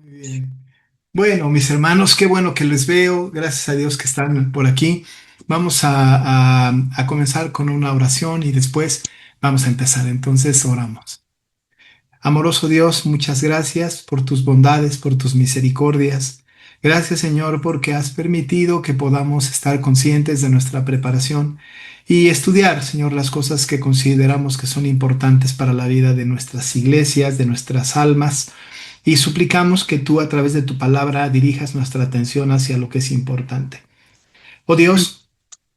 Muy bien. Bueno, mis hermanos, qué bueno que les veo. Gracias a Dios que están por aquí. Vamos a comenzar con una oración y después vamos a empezar. Entonces, oramos. Amoroso Dios, muchas gracias por tus bondades, por tus misericordias. Gracias, Señor, porque has permitido que podamos estar conscientes de nuestra preparación y estudiar, Señor, las cosas que consideramos que son importantes para la vida de nuestras iglesias, de nuestras almas. Y suplicamos que tú a través de tu palabra dirijas nuestra atención hacia lo que es importante. Oh Dios,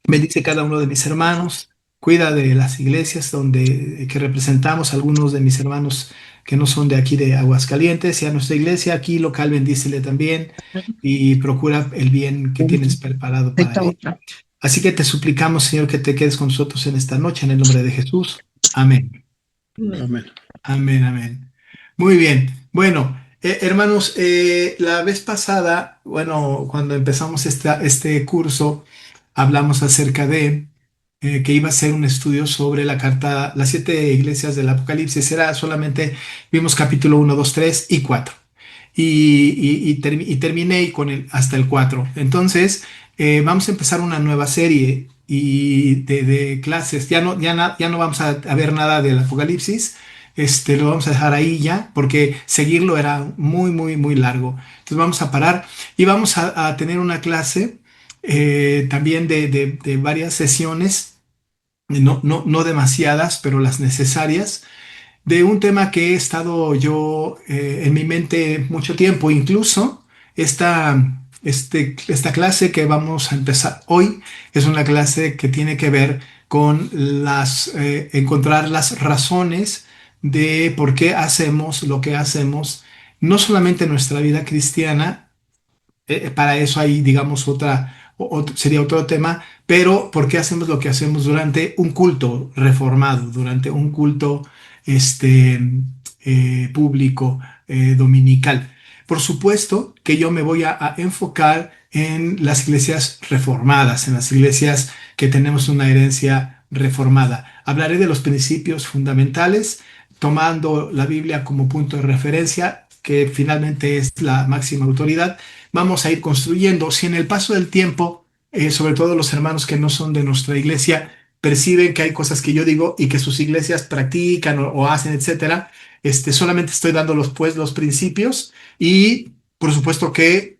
bendice cada uno de mis hermanos, cuida de las iglesias donde que representamos, algunos de mis hermanos que no son de aquí de Aguascalientes, y a nuestra iglesia aquí local, bendícele también y procura el bien que tienes preparado para él. Así que te suplicamos, Señor, que te quedes con nosotros en esta noche, en el nombre de Jesús. Amén. Amén. Amén, amén. Muy bien. Bueno, hermanos, la vez pasada, bueno, cuando empezamos este curso, hablamos acerca de que iba a ser un estudio sobre la carta, las siete iglesias del Apocalipsis. Era solamente, vimos capítulo uno, 2, 3 y 4. Y terminé con hasta el 4. Entonces, vamos a empezar una nueva serie de clases. Ya no vamos a ver nada del Apocalipsis. Lo vamos a dejar ahí ya, porque seguirlo era muy, muy, muy largo. Entonces vamos a parar y vamos a tener una clase también de varias sesiones, no demasiadas, pero las necesarias, de un tema que he estado yo en mi mente mucho tiempo. Incluso esta clase que vamos a empezar hoy es una clase que tiene que ver con encontrar las razones de por qué hacemos lo que hacemos, no solamente en nuestra vida cristiana. Para eso hay, digamos, sería otro tema, pero ¿por qué hacemos lo que hacemos durante un culto reformado, durante un culto este, público, dominical? Por supuesto que yo me voy a enfocar en las iglesias reformadas, en las iglesias que tenemos una herencia reformada. Hablaré de los principios fundamentales, tomando la Biblia como punto de referencia, que finalmente es la máxima autoridad. Vamos a ir construyendo. Si en el paso del tiempo, sobre todo los hermanos que no son de nuestra iglesia, perciben que hay cosas que yo digo y que sus iglesias practican o hacen, etcétera, solamente estoy dando los principios y por supuesto que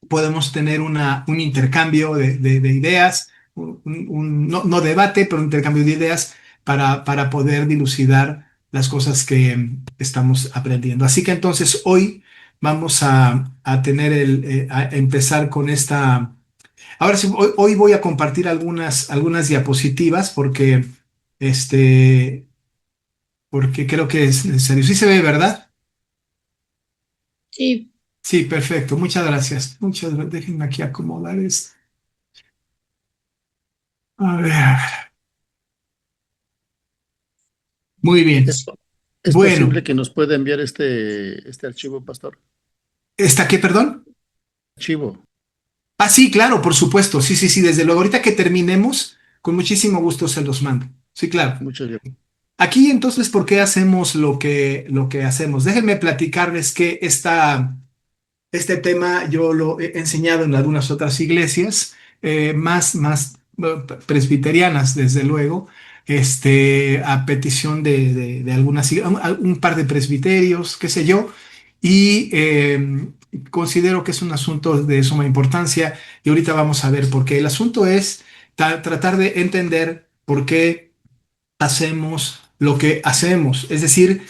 podemos tener un intercambio de ideas, no debate, pero un intercambio de ideas para poder dilucidar las cosas que estamos aprendiendo. Así que entonces hoy vamos a tener a empezar con esta. Ahora sí, hoy voy a compartir algunas diapositivas este, porque creo que es necesario. Sí se ve, ¿verdad? Sí, Sí, perfecto. Muchas gracias. Muchas gracias. Déjenme aquí acomodar esto. A ver. Muy bien. ¿Es, es Bueno, posible que nos pueda enviar este archivo, pastor? ¿está qué, perdón? Archivo. Ah, sí, claro, por supuesto. Sí, sí, sí, desde luego. Ahorita que terminemos, con muchísimo gusto se los mando. Sí, claro. Muchas gracias. Aquí entonces, ¿por qué hacemos lo que hacemos? Déjenme platicarles que este tema yo lo he enseñado en algunas otras iglesias, más presbiterianas, desde luego, a petición de algunas, un par de presbiterios, qué sé yo, y considero que es un asunto de suma importancia y ahorita vamos a ver por qué. El asunto es tratar de entender por qué hacemos lo que hacemos. Es decir,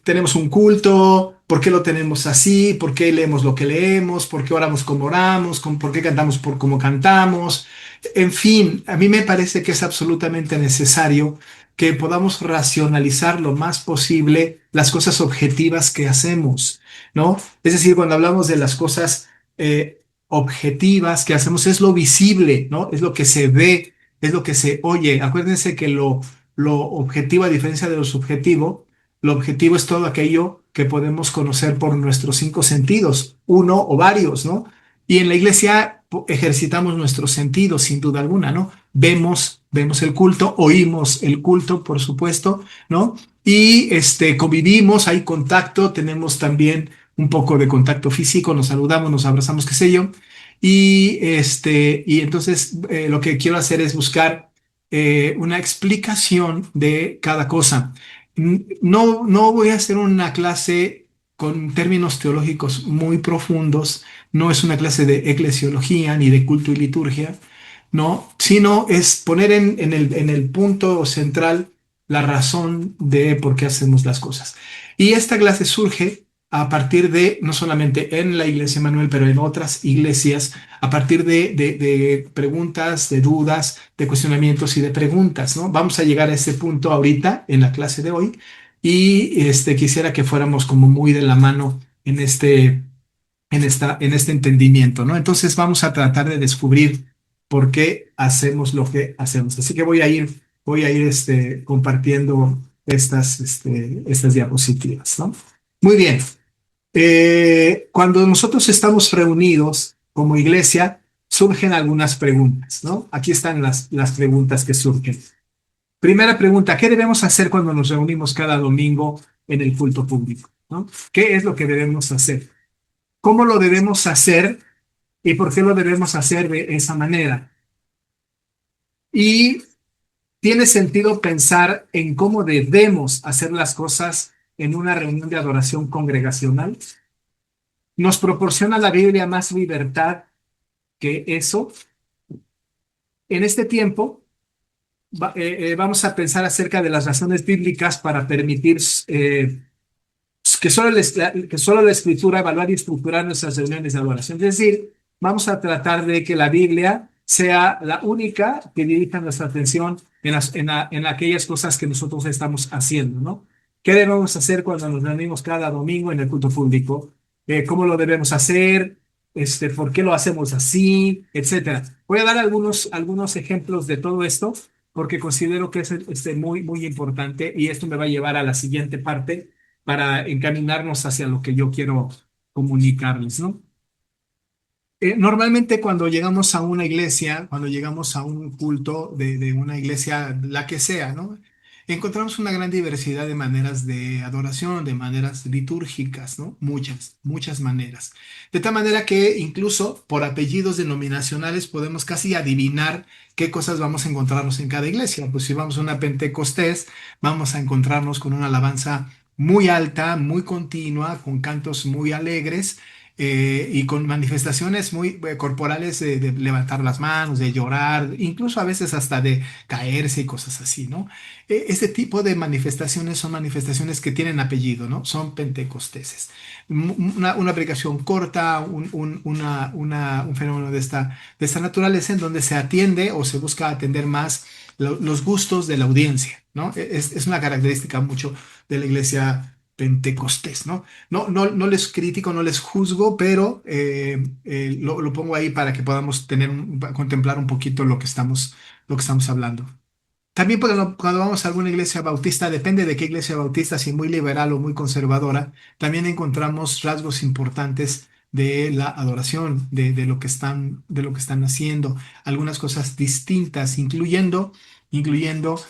tenemos un culto, ¿por qué lo tenemos así? ¿Por qué leemos lo que leemos? ¿Por qué oramos como oramos? ¿Por qué cantamos por como cantamos? En fin, a mí me parece que es absolutamente necesario que podamos racionalizar lo más posible las cosas objetivas que hacemos, ¿no? Es decir, cuando hablamos de las cosas objetivas que hacemos, es lo visible, ¿no? Es lo que se ve, es lo que se oye. Acuérdense que lo objetivo, a diferencia de lo subjetivo, lo objetivo es todo aquello que podemos conocer por nuestros cinco sentidos, uno o varios, ¿no? Y en la iglesia ejercitamos nuestros sentidos, sin duda alguna, ¿no? Vemos el culto, oímos el culto, por supuesto, ¿no? Y convivimos, hay contacto, tenemos también un poco de contacto físico, nos saludamos, nos abrazamos, qué sé yo. Y entonces lo que quiero hacer es buscar una explicación de cada cosa. No voy a hacer una clase con términos teológicos muy profundos, no es una clase de eclesiología ni de culto y liturgia, no, sino es poner en el punto central la razón de por qué hacemos las cosas. Y esta clase surge a partir de, no solamente en la iglesia Manuel, pero en otras iglesias, a partir de preguntas, de dudas, de cuestionamientos y de preguntas, ¿no? Vamos a llegar a ese punto ahorita en la clase de hoy y quisiera que fuéramos como muy de la mano en este entendimiento, ¿no? Entonces vamos a tratar de descubrir por qué hacemos lo que hacemos. Así que voy a ir compartiendo estas diapositivas, ¿no? Muy bien. Cuando nosotros estamos reunidos como iglesia, surgen algunas preguntas, ¿no? Aquí están las preguntas que surgen. Primera pregunta, ¿qué debemos hacer cuando nos reunimos cada domingo en el culto público? ¿No? ¿Qué es lo que debemos hacer? ¿Cómo lo debemos hacer y por qué lo debemos hacer de esa manera? Y tiene sentido pensar en cómo debemos hacer las cosas en una reunión de adoración congregacional. ¿Nos proporciona la Biblia más libertad que eso? En este tiempo vamos a pensar acerca de las razones bíblicas para permitir que solo la escritura evaluar y estructurar nuestras reuniones de adoración. Es decir, vamos a tratar de que la Biblia sea la única que dirija nuestra atención en aquellas cosas que nosotros estamos haciendo, ¿no? ¿Qué debemos hacer cuando nos reunimos cada domingo en el culto público? ¿Cómo lo debemos hacer? ¿Por qué lo hacemos así? Etcétera. Voy a dar algunos ejemplos de todo esto porque considero que es muy, muy importante y esto me va a llevar a la siguiente parte para encaminarnos hacia lo que yo quiero comunicarles, ¿no? Normalmente cuando llegamos a una iglesia, cuando llegamos a un culto de una iglesia, la que sea, ¿no? Encontramos una gran diversidad de maneras de adoración, de maneras litúrgicas, ¿no? Muchas, muchas maneras. De tal manera que incluso por apellidos denominacionales podemos casi adivinar qué cosas vamos a encontrarnos en cada iglesia. Pues si vamos a una Pentecostés, vamos a encontrarnos con una alabanza muy alta, muy continua, con cantos muy alegres y con manifestaciones muy corporales de levantar las manos, de llorar, incluso a veces hasta de caerse y cosas así, ¿no? Este tipo de manifestaciones son manifestaciones que tienen apellido, ¿no? Son pentecosteses. Una aplicación corta, un fenómeno de esta naturaleza en donde se atiende o se busca atender más los gustos de la audiencia, ¿no? Es una característica mucho de la iglesia pentecostés, ¿no? No les critico, no les juzgo, pero lo pongo ahí para que podamos contemplar un poquito lo que estamos hablando. También cuando vamos a alguna iglesia bautista, depende de qué iglesia bautista, si muy liberal o muy conservadora, también encontramos rasgos importantes de la adoración, de lo que están haciendo, algunas cosas distintas, incluyendo los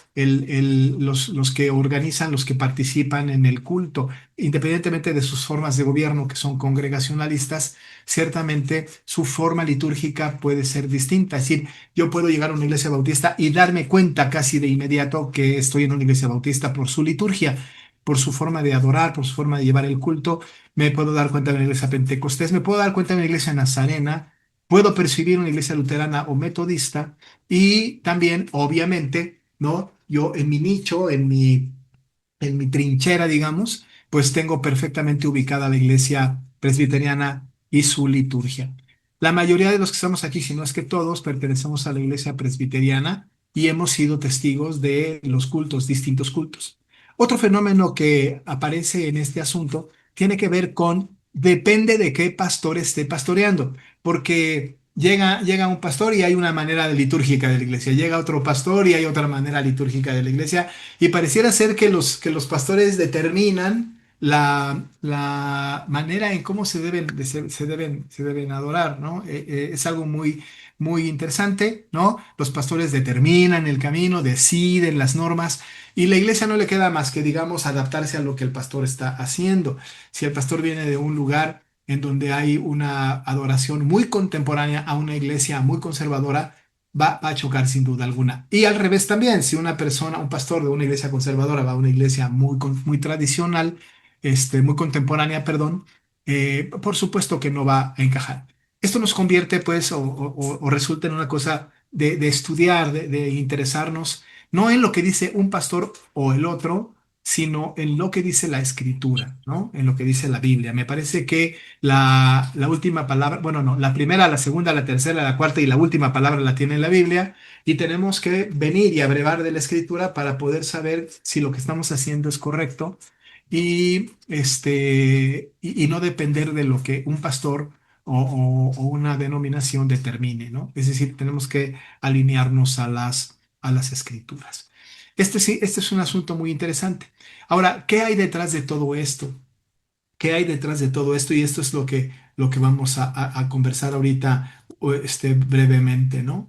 que organizan, los que participan en el culto, independientemente de sus formas de gobierno, que son congregacionalistas, ciertamente su forma litúrgica puede ser distinta. Es decir, yo puedo llegar a una iglesia bautista y darme cuenta casi de inmediato que estoy en una iglesia bautista por su liturgia, por su forma de adorar, por su forma de llevar el culto. Me puedo dar cuenta de una iglesia pentecostés, me puedo dar cuenta de una iglesia nazarena, puedo percibir una iglesia luterana o metodista y también, obviamente, ¿no? Yo en mi nicho, en mi trinchera, digamos, pues tengo perfectamente ubicada la iglesia presbiteriana y su liturgia. La mayoría de los que estamos aquí, si no es que todos, pertenecemos a la iglesia presbiteriana y hemos sido testigos de los cultos, distintos cultos. Otro fenómeno que aparece en este asunto tiene que ver con, depende de qué pastor esté pastoreando, porque llega un pastor y hay una manera litúrgica de la iglesia, llega otro pastor y hay otra manera litúrgica de la iglesia, y pareciera ser que los pastores determinan la manera en cómo se deben adorar, ¿no? Es algo muy interesante, ¿no? Los pastores determinan el camino, deciden las normas y la iglesia no le queda más que, digamos, adaptarse a lo que el pastor está haciendo. Si el pastor viene de un lugar en donde hay una adoración muy contemporánea a una iglesia muy conservadora, va a chocar sin duda alguna. Y al revés también, si una persona, un pastor de una iglesia conservadora va a una iglesia muy tradicional, muy contemporánea, perdón, por supuesto que no va a encajar. Esto nos convierte, pues, o resulta en una cosa de estudiar, de interesarnos, no en lo que dice un pastor o el otro, sino en lo que dice la escritura, ¿no? En lo que dice la Biblia. Me parece que la última palabra, bueno, no, la primera, la segunda, la tercera, la cuarta y la última palabra la tiene la Biblia y tenemos que venir y abrevar de la escritura para poder saber si lo que estamos haciendo es correcto y no depender de lo que un pastor o una denominación determine, ¿no? Es decir, tenemos que alinearnos a las escrituras. Sí, este es un asunto muy interesante. Ahora, ¿qué hay detrás de todo esto? ¿Qué hay detrás de todo esto? Y esto es lo que vamos a conversar ahorita, brevemente, ¿no?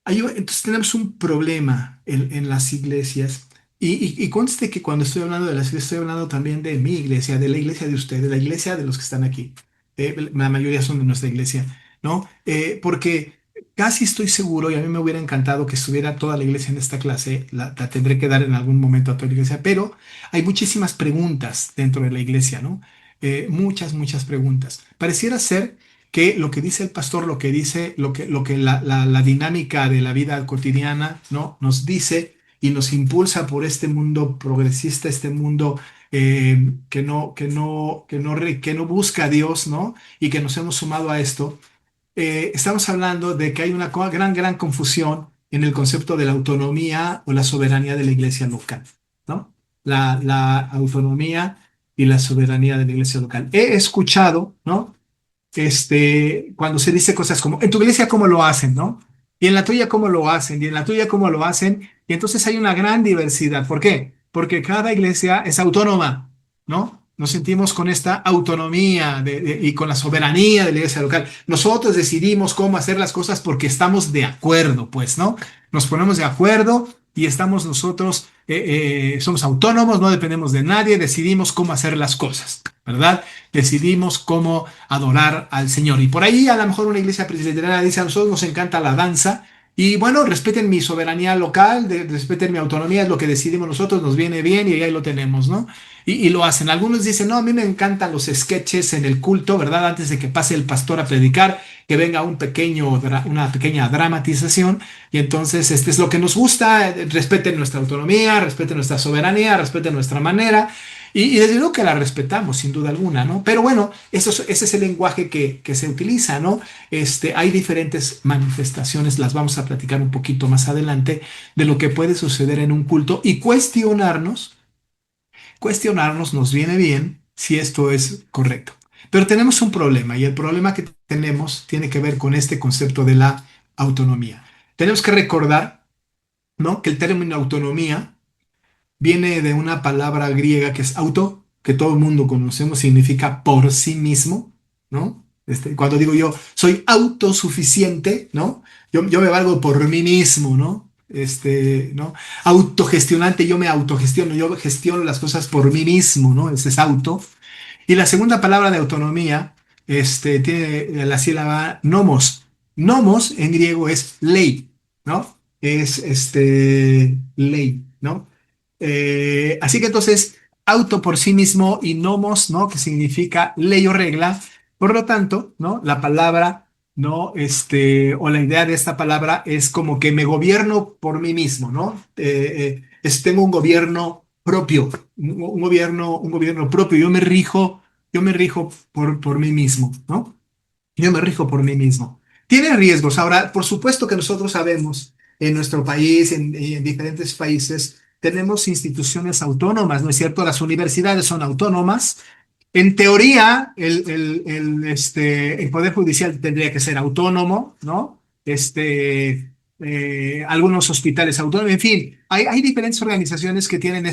Entonces tenemos un problema en las iglesias y conste que cuando estoy hablando de las iglesias estoy hablando también de mi iglesia, de la iglesia de ustedes, de la iglesia de los que están aquí. La mayoría son de nuestra iglesia, ¿no? Porque casi estoy seguro y a mí me hubiera encantado que estuviera toda la iglesia en esta clase, la tendré que dar en algún momento a toda la iglesia, pero hay muchísimas preguntas dentro de la iglesia, ¿no? Muchas preguntas. Pareciera ser que lo que dice el pastor, lo que dice, lo que la dinámica de la vida cotidiana, ¿no? Nos dice y nos impulsa por este mundo progresista, este mundo que no busca a Dios, ¿no? Y que nos hemos sumado a esto. Estamos hablando de que hay una gran confusión en el concepto de la autonomía o la soberanía de la iglesia local, ¿no? La autonomía y la soberanía de la iglesia local. He escuchado, ¿no? Cuando se dice cosas como, en tu iglesia cómo lo hacen, ¿no? Y en la tuya cómo lo hacen, y en la tuya cómo lo hacen, y entonces hay una gran diversidad. ¿Por qué? Porque cada iglesia es autónoma, ¿no? Nos sentimos con esta autonomía y con la soberanía de la iglesia local. Nosotros decidimos cómo hacer las cosas porque estamos de acuerdo, pues, ¿no? Nos ponemos de acuerdo y estamos nosotros, somos autónomos, no dependemos de nadie, decidimos cómo hacer las cosas, ¿verdad? Decidimos cómo adorar al Señor. Y por ahí a lo mejor una iglesia presbiteriana dice, a nosotros nos encanta la danza y bueno, respeten mi soberanía local, respeten mi autonomía, es lo que decidimos nosotros, nos viene bien y ahí lo tenemos, ¿no? Y lo hacen. Algunos dicen, no, a mí me encantan los sketches en el culto, ¿verdad? Antes de que pase el pastor a predicar, que venga una pequeña dramatización y entonces este es lo que nos gusta, respeten nuestra autonomía, respeten nuestra soberanía, respeten nuestra manera. Y desde luego que la respetamos, sin duda alguna, ¿no? Pero bueno, ese es el lenguaje que se utiliza, ¿no? Hay diferentes manifestaciones, las vamos a platicar un poquito más adelante, de lo que puede suceder en un culto y cuestionarnos nos viene bien si esto es correcto. Pero tenemos un problema y el problema que tenemos tiene que ver con este concepto de la autonomía. Tenemos que recordar, ¿no? Que el término autonomía viene de una palabra griega que es auto, que todo el mundo conocemos, significa por sí mismo, ¿no? Cuando digo yo soy autosuficiente, ¿no? Yo me valgo por mí mismo, ¿no? ¿No? Autogestionante, yo me autogestiono, yo gestiono las cosas por mí mismo, ¿no? Ese es auto. Y la segunda palabra de autonomía, tiene la sílaba nomos. Nomos en griego es ley, ¿no? Es ley, ¿no? Así que entonces, auto por sí mismo y nomos, ¿no? Que significa ley o regla. Por lo tanto, ¿no? La palabra, ¿no? O la idea de esta palabra es como que me gobierno por mí mismo, ¿no? Tengo un gobierno propio, un gobierno propio. Yo me rijo por mí mismo, ¿no? Yo me rijo por mí mismo. Tiene riesgos. Ahora, por supuesto que nosotros sabemos en nuestro país, en diferentes países, tenemos instituciones autónomas, ¿no es cierto? Las universidades son autónomas. En teoría, el Poder Judicial tendría que ser autónomo, ¿no? Algunos hospitales autónomos, en fin, hay diferentes organizaciones que tienen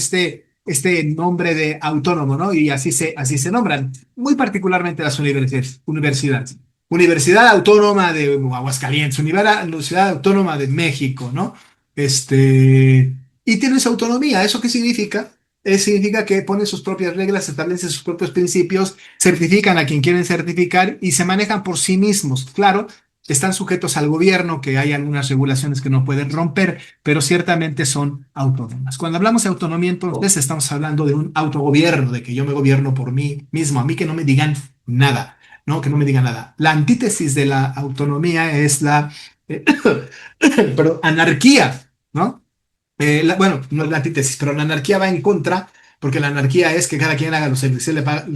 este nombre de autónomo, ¿no? Y así se nombran, muy particularmente las universidades. Universidad Autónoma de Aguascalientes, Universidad Autónoma de México, ¿no? Y tiene su autonomía. ¿Eso qué significa? Significa que ponen sus propias reglas, establecen sus propios principios, certifican a quien quieren certificar y se manejan por sí mismos. Claro, están sujetos al gobierno, que hay algunas regulaciones que no pueden romper, pero ciertamente son autónomas. Cuando hablamos de autonomía, entonces estamos hablando de un autogobierno, de que yo me gobierno por mí mismo, a mí que no me digan nada, ¿no? Que no me digan nada. La antítesis de la autonomía es la perdón, anarquía, ¿no? Bueno, no es la antítesis, pero la anarquía va en contra, porque la anarquía es que cada quien haga lo que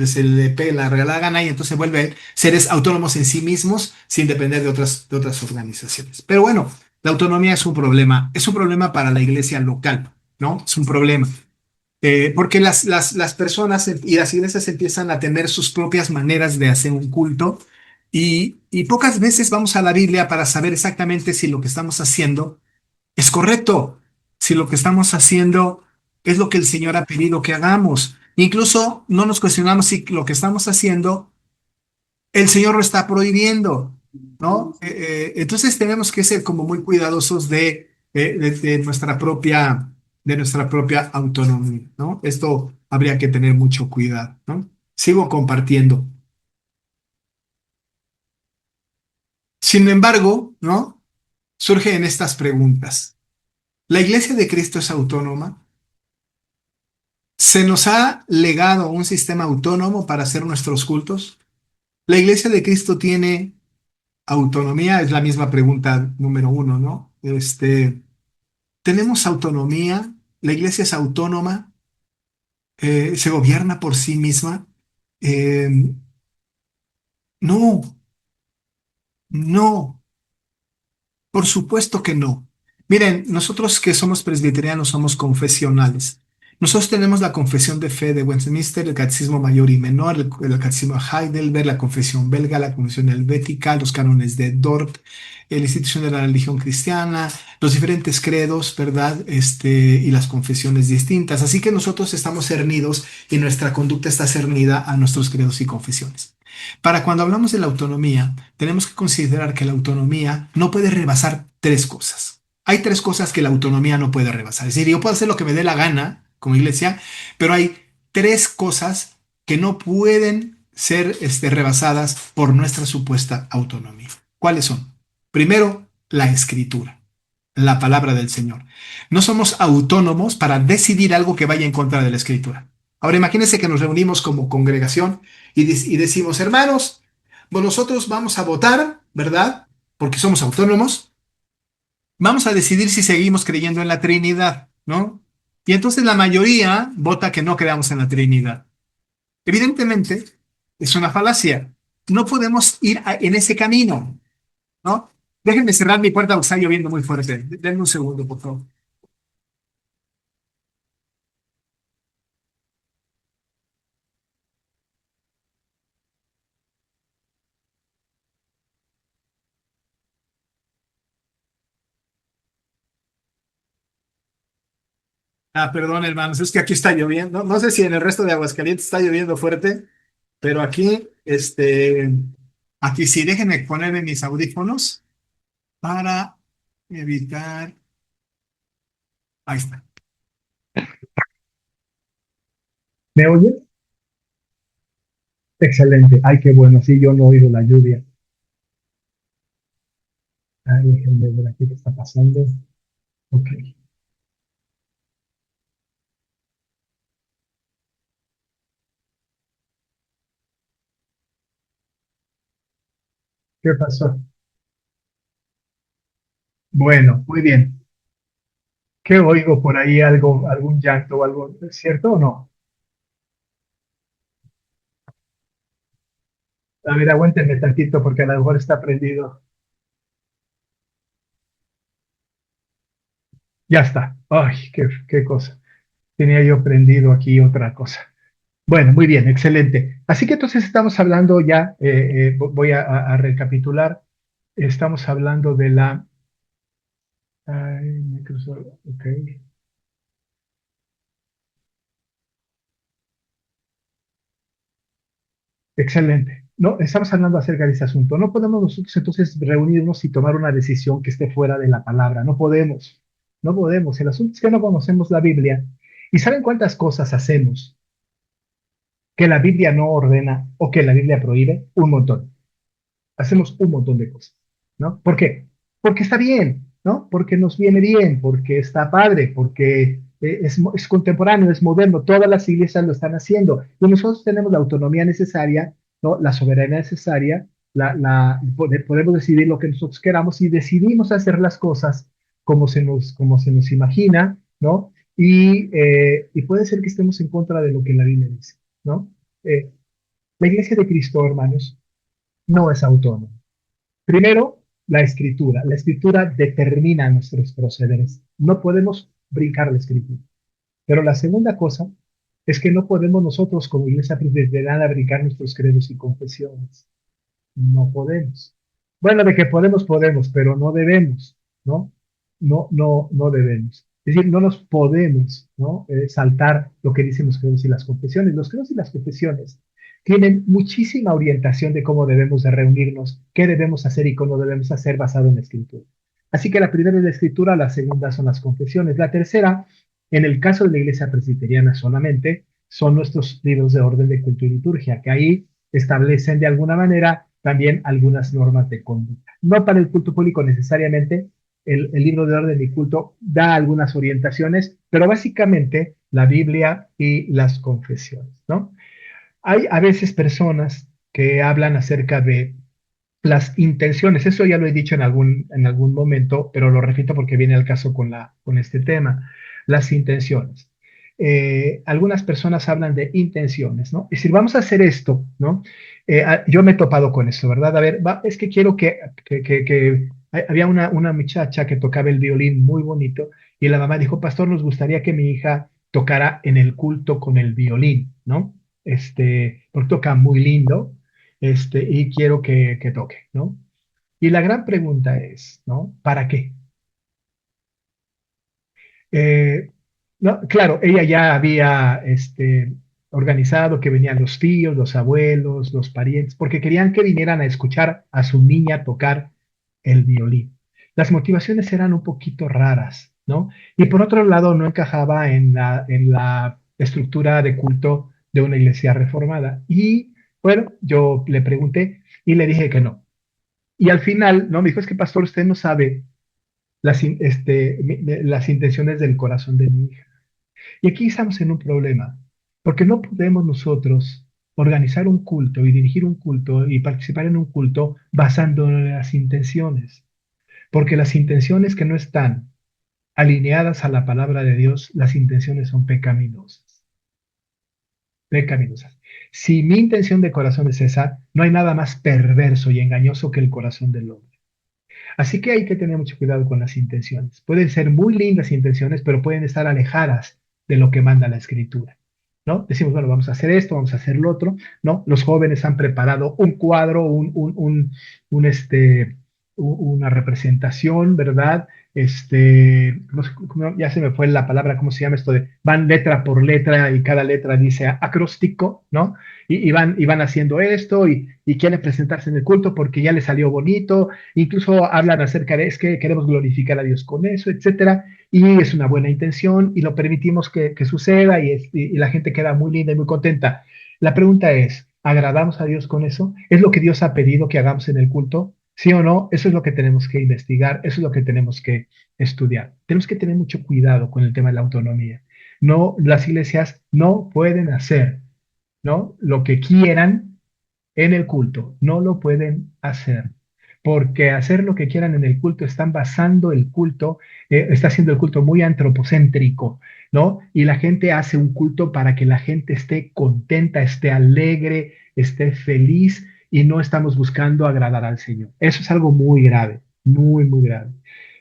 se le pegue la regalada gana y entonces se vuelven seres autónomos en sí mismos sin depender de otras organizaciones. Pero bueno, la autonomía es un problema para la iglesia local, ¿no? Es un problema. Porque las personas y las iglesias empiezan a tener sus propias maneras de hacer un culto y pocas veces vamos a la Biblia para saber exactamente si lo que estamos haciendo es correcto, si lo que estamos haciendo es lo que el Señor ha pedido que hagamos. Incluso no nos cuestionamos si lo que estamos haciendo el Señor lo está prohibiendo, ¿no? Entonces tenemos que ser como muy cuidadosos de nuestra propia autonomía, ¿no? Esto habría que tener mucho cuidado, ¿no? Sigo compartiendo. Sin embargo, ¿no? Surgen estas preguntas. ¿La Iglesia de Cristo es autónoma? ¿Se nos ha legado un sistema autónomo para hacer nuestros cultos? ¿La Iglesia de Cristo tiene autonomía? Es la misma pregunta número uno, ¿no? ¿Tenemos autonomía? ¿La Iglesia es autónoma? ¿Se gobierna por sí misma? Eh, no, no. Por supuesto que no. Miren, nosotros que somos presbiterianos somos confesionales. Nosotros tenemos la confesión de fe de Westminster, el catecismo mayor y menor, el catecismo de Heidelberg, la confesión belga, la confesión helvética, los cánones de Dort, la institución de la religión cristiana, los diferentes credos, ¿verdad? Y las confesiones distintas. Así que nosotros estamos cernidos y nuestra conducta está cernida a nuestros credos y confesiones. Para cuando hablamos de la autonomía, tenemos que considerar que la autonomía no puede rebasar tres cosas. Hay tres cosas que la autonomía no puede rebasar. Es decir, yo puedo hacer lo que me dé la gana como iglesia, pero hay tres cosas que no pueden ser rebasadas por nuestra supuesta autonomía. ¿Cuáles son? Primero, la escritura, la palabra del Señor. No somos autónomos para decidir algo que vaya en contra de la escritura. Ahora imagínense que nos reunimos como congregación y decimos, hermanos, bueno, nosotros vamos a votar, ¿verdad? Porque somos autónomos. Vamos a decidir si seguimos creyendo en la Trinidad, ¿no? Y entonces la mayoría vota que no creamos en la Trinidad. Evidentemente, es una falacia. No podemos ir en ese camino, ¿no? Déjenme cerrar mi puerta porque está lloviendo muy fuerte. Denme un segundo, por favor. Ah, perdón, hermanos, es que aquí está lloviendo. No sé si en el resto de Aguascalientes está lloviendo fuerte, pero aquí sí, déjenme ponerme mis audífonos para evitar. Ahí está. ¿Me oye? Excelente. Ay, qué bueno. Sí, yo no he oído la lluvia. Ay, déjenme ver aquí qué está pasando. Ok. ¿Qué pasó? Bueno, muy bien. ¿Qué oigo por ahí? Algo, algún llanto o algo, ¿es cierto o no? A ver, aguántenme tantito porque a lo mejor está prendido. Ya está. Ay, qué cosa. Tenía yo prendido aquí otra cosa. Bueno, muy bien, excelente. Así que entonces estamos hablando ya, voy a recapitular. Estamos hablando de la. Ay, me cruzó, ok. excelente. No, estamos hablando acerca de ese asunto. No podemos nosotros entonces reunirnos y tomar una decisión que esté fuera de la palabra. No podemos. No podemos. El asunto es que no conocemos la Biblia. ¿Y saben cuántas cosas hacemos que la Biblia no ordena o que la Biblia prohíbe? Un montón. Hacemos un montón de cosas, ¿no? ¿Por qué? Porque está bien, ¿no? Porque nos viene bien, porque está padre, porque es contemporáneo, es moderno, todas las iglesias lo están haciendo. Y nosotros tenemos la autonomía necesaria, ¿no? La soberanía necesaria, podemos decidir lo que nosotros queramos y decidimos hacer las cosas como se nos imagina, ¿no? Y puede ser que estemos en contra de lo que la Biblia dice, ¿no? Eh, la iglesia de Cristo, hermanos, no es autónoma. Primero, la escritura. La escritura determina nuestros procederes. No podemos brincar la escritura. Pero la segunda cosa es que no podemos nosotros como iglesia presbiteriana brincar nuestros credos y confesiones. No podemos. Bueno, de que podemos, podemos, pero no debemos, ¿no? No debemos. Es decir, no nos podemos, ¿no? Saltar lo que dicen los credos y las confesiones. Los credos y las confesiones tienen muchísima orientación de cómo debemos de reunirnos, qué debemos hacer y cómo debemos hacer basado en la escritura. Así que la primera es la escritura, la segunda son las confesiones. La tercera, en el caso de la iglesia presbiteriana solamente, son nuestros libros de orden de culto y liturgia, que ahí establecen de alguna manera también algunas normas de conducta. No para el culto público necesariamente, el libro de orden y culto da algunas orientaciones, pero básicamente la Biblia y las confesiones, ¿no? Hay a veces personas que hablan acerca de las intenciones, eso ya lo he dicho en algún momento, pero lo repito porque viene al caso con este tema, las intenciones. Algunas personas hablan de intenciones, ¿no? Es decir, vamos a hacer esto, ¿no? Yo me he topado con eso, ¿verdad? A ver, es que quiero que había una muchacha que tocaba el violín muy bonito y la mamá dijo, pastor, nos gustaría que mi hija tocara en el culto con el violín, ¿no? Porque toca muy lindo, y quiero que toque, ¿no? Y la gran pregunta es, ¿no? ¿Para qué? Eh, no, claro, ella ya había organizado que venían los tíos, los abuelos, los parientes, porque querían que vinieran a escuchar a su niña tocar el violín. Las motivaciones eran un poquito raras, ¿no? Y por otro lado, no encajaba en la estructura de culto de una iglesia reformada. Y bueno, yo le pregunté y le dije que no. Y al final, no, me dijo, es que pastor, usted no sabe las intenciones del corazón de mi hija. Y aquí estamos en un problema, porque no podemos nosotros organizar un culto y dirigir un culto y participar en un culto basando en las intenciones, porque las intenciones que no están alineadas a la palabra de Dios, las intenciones son pecaminosas, pecaminosas. Si mi intención de corazón es esa, no hay nada más perverso y engañoso que el corazón del hombre. Así que hay que tener mucho cuidado con las intenciones. Pueden ser muy lindas intenciones, pero pueden estar alejadas de lo que manda la escritura, ¿no? Decimos, bueno, vamos a hacer esto, vamos a hacer lo otro, ¿no? Los jóvenes han preparado un cuadro, una representación, ¿verdad? No sé ya se me fue la palabra, ¿cómo se llama esto de van letra por letra y cada letra dice acróstico, ¿no? Y van haciendo esto y quieren presentarse en el culto porque ya les salió bonito, incluso hablan acerca de es que queremos glorificar a Dios con eso, etcétera, y es una buena intención y lo permitimos que suceda y la gente queda muy linda y muy contenta. La pregunta es, ¿agradamos a Dios con eso? ¿Es lo que Dios ha pedido que hagamos en el culto? ¿Sí o no? Eso es lo que tenemos que investigar, eso es lo que tenemos que estudiar. Tenemos que tener mucho cuidado con el tema de la autonomía. No, las iglesias no pueden hacer, ¿no? Lo que quieran en el culto, no lo pueden hacer. Porque hacer lo que quieran en el culto están basando el culto, está haciendo el culto muy antropocéntrico, ¿no? Y la gente hace un culto para que la gente esté contenta, esté alegre, esté feliz y no estamos buscando agradar al Señor. Eso es algo muy grave, muy, muy grave.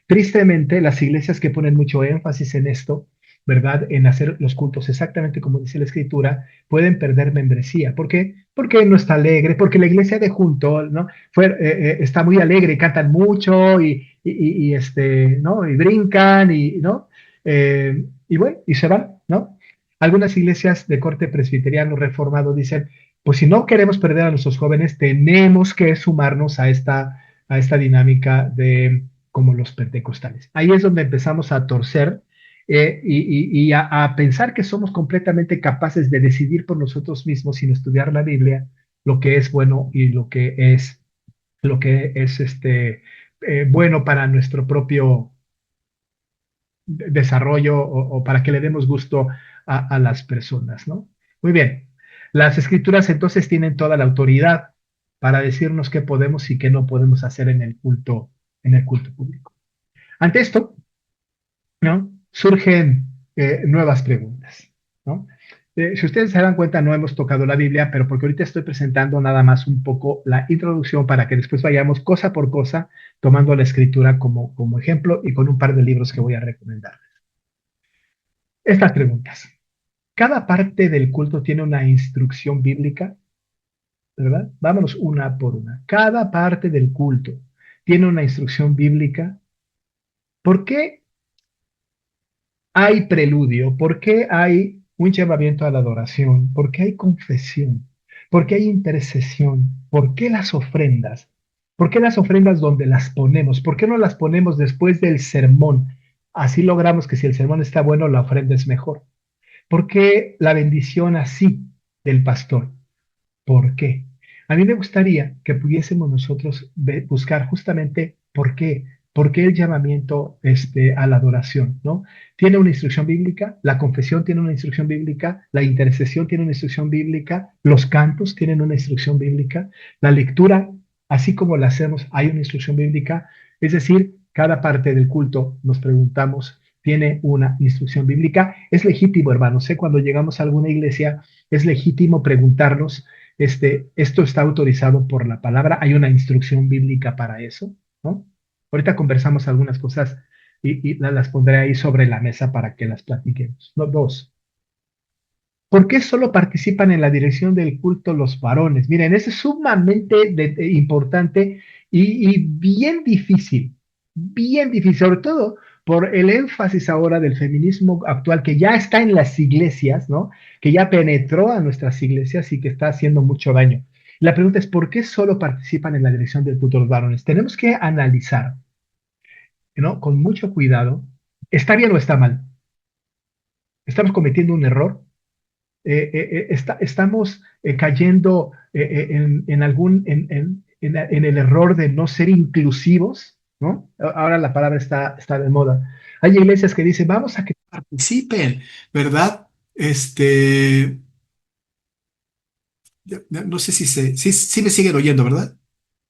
Tristemente, las iglesias que ponen mucho énfasis en esto, ¿verdad? En hacer los cultos exactamente como dice la Escritura, pueden perder membresía. ¿Por qué? Porque no está alegre, porque la iglesia de junto, ¿no? Está muy alegre, cantan mucho ¿no? Y brincan ¿no? Y bueno, y se van, ¿no? Algunas iglesias de corte presbiteriano reformado dicen, pues si no queremos perder a nuestros jóvenes, tenemos que sumarnos a esta dinámica de como los pentecostales. Ahí es donde empezamos a torcer y a pensar que somos completamente capaces de decidir por nosotros mismos sin estudiar la Biblia lo que es bueno y lo que es bueno para nuestro propio desarrollo o para que le demos gusto a las personas, ¿no? Muy bien. Las escrituras entonces tienen toda la autoridad para decirnos qué podemos y qué no podemos hacer en el culto público. Ante esto, ¿no? Surgen nuevas preguntas, ¿no? Si ustedes se dan cuenta, no hemos tocado la Biblia, pero porque ahorita estoy presentando nada más un poco la introducción para que después vayamos cosa por cosa tomando la escritura como ejemplo y con un par de libros que voy a recomendar. Estas preguntas. Cada parte del culto tiene una instrucción bíblica, ¿verdad? Vámonos una por una. Cada parte del culto tiene una instrucción bíblica. ¿Por qué hay preludio? ¿Por qué hay un llamamiento a la adoración? ¿Por qué hay confesión? ¿Por qué hay intercesión? ¿Por qué las ofrendas? ¿Por qué las ofrendas donde las ponemos? ¿Por qué no las ponemos después del sermón? Así logramos que si el sermón está bueno, la ofrenda es mejor. ¿Por qué la bendición así del pastor? ¿Por qué? A mí me gustaría que pudiésemos nosotros buscar justamente por qué el llamamiento a la adoración, ¿no? Tiene una instrucción bíblica, la confesión tiene una instrucción bíblica, la intercesión tiene una instrucción bíblica, los cantos tienen una instrucción bíblica, la lectura, así como la hacemos, hay una instrucción bíblica, es decir, cada parte del culto nos preguntamos, tiene una instrucción bíblica. Es legítimo, hermanos, cuando llegamos a alguna iglesia, es legítimo preguntarnos, esto está autorizado por la palabra, hay una instrucción bíblica para eso, ¿no? Ahorita conversamos algunas cosas y las pondré ahí sobre la mesa para que las platiquemos. No, dos. ¿Por qué solo participan en la dirección del culto los varones? Miren, eso es sumamente importante y bien difícil, sobre todo por el énfasis ahora del feminismo actual que ya está en las iglesias, ¿no? Que ya penetró a nuestras iglesias y que está haciendo mucho daño. La pregunta es, ¿por qué solo participan en la dirección del culto los varones? Tenemos que analizar, ¿no? Con mucho cuidado, ¿está bien o está mal? ¿Estamos cometiendo un error? Estamos cayendo en el error de no ser inclusivos, ¿no? Ahora la palabra está de moda. Hay iglesias que dicen, vamos a que Participen, ¿verdad? No sé si me siguen oyendo, ¿verdad?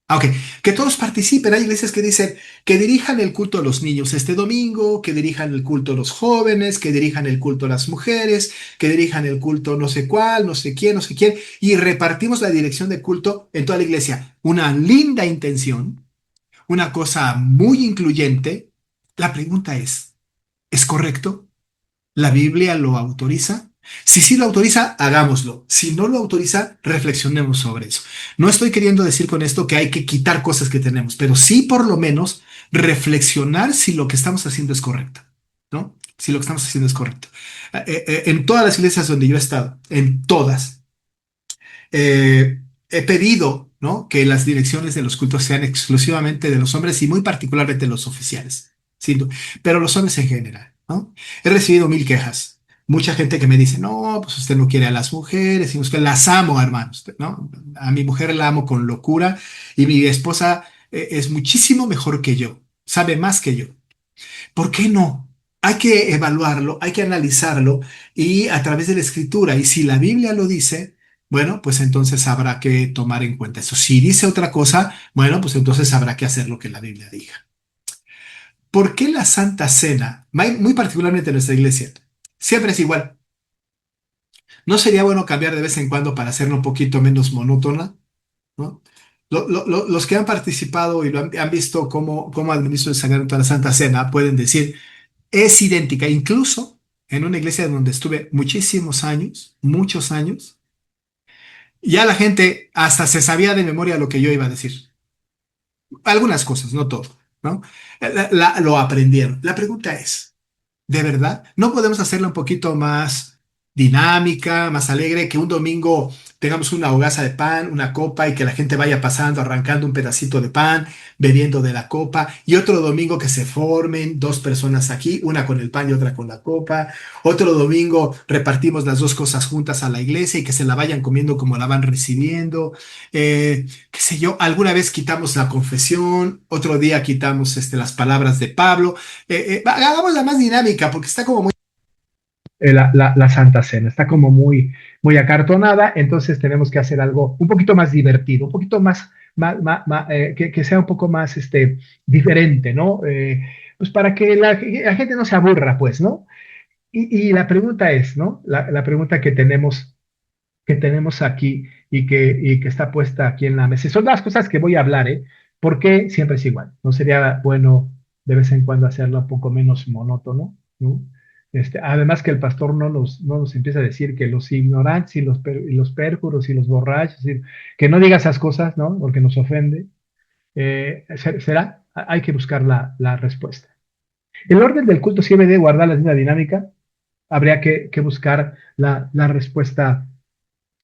Ah, ok. Que todos participen. Hay iglesias que dicen que dirijan el culto a los niños este domingo, que dirijan el culto a los jóvenes, que dirijan el culto a las mujeres, que dirijan el culto no sé cuál, no sé quién, y repartimos la dirección de culto en toda la iglesia. Una linda intención, una cosa muy incluyente. La pregunta ¿es correcto? ¿La Biblia lo autoriza? Si sí lo autoriza, hagámoslo. Si no lo autoriza, reflexionemos sobre eso. No estoy queriendo decir con esto que hay que quitar cosas que tenemos, pero sí por lo menos reflexionar si lo que estamos haciendo es correcto, ¿no? Si lo que estamos haciendo es correcto. En todas las iglesias donde yo he estado, en todas, he pedido, ¿no? Que las direcciones de los cultos sean exclusivamente de los hombres y muy particularmente los oficiales, ¿sí? Pero los hombres en general, ¿no? He recibido 1000 quejas. Mucha gente que me dice, no, pues usted no quiere a las mujeres, y usted las amo, hermanos, ¿no? A mi mujer la amo con locura y mi esposa es muchísimo mejor que yo, sabe más que yo. ¿Por qué no? Hay que evaluarlo, hay que analizarlo y a través de la escritura. Y si la Biblia lo dice, bueno, pues entonces habrá que tomar en cuenta eso. Si dice otra cosa, bueno, pues entonces habrá que hacer lo que la Biblia diga. ¿Por qué la Santa Cena, muy particularmente en nuestra iglesia, siempre es igual? ¿No sería bueno cambiar de vez en cuando para hacerla un poquito menos monótona? ¿No? Los que han participado y han visto cómo administro el sacramento de la Santa Cena pueden decir, es idéntica, incluso en una iglesia donde estuve muchos años, ya la gente hasta se sabía de memoria lo que yo iba a decir. Algunas cosas, no todo, ¿no? Lo aprendieron. La pregunta es, ¿de verdad? ¿No podemos hacerla un poquito más dinámica, más alegre, que un domingo tengamos una hogaza de pan, una copa y que la gente vaya pasando, arrancando un pedacito de pan, bebiendo de la copa, y otro domingo que se formen dos personas aquí, una con el pan y otra con la copa. Otro domingo repartimos las dos cosas juntas a la iglesia y que se la vayan comiendo como la van recibiendo. Qué sé yo, alguna vez quitamos la confesión, otro día quitamos las palabras de Pablo. Hagamos la más dinámica porque está como muy... La Santa Cena. Está como muy acartonada, entonces tenemos que hacer algo un poquito más divertido, un poquito que sea un poco más diferente, ¿no? Pues para que la gente no se aburra, pues, ¿no? Y la pregunta es, ¿no? La pregunta que tenemos aquí y que está puesta aquí en la mesa. Y son las cosas que voy a hablar, ¿eh? Porque siempre es igual. ¿No sería bueno de vez en cuando hacerlo un poco menos monótono, ¿no? Además que el pastor no nos empieza a decir que los ignorantes y los pérjuros y los borrachos, que no diga esas cosas, ¿no? Porque nos ofende. ¿Será? Hay que buscar la respuesta. El orden del culto sí debe de guardar la misma dinámica. Habría que buscar la respuesta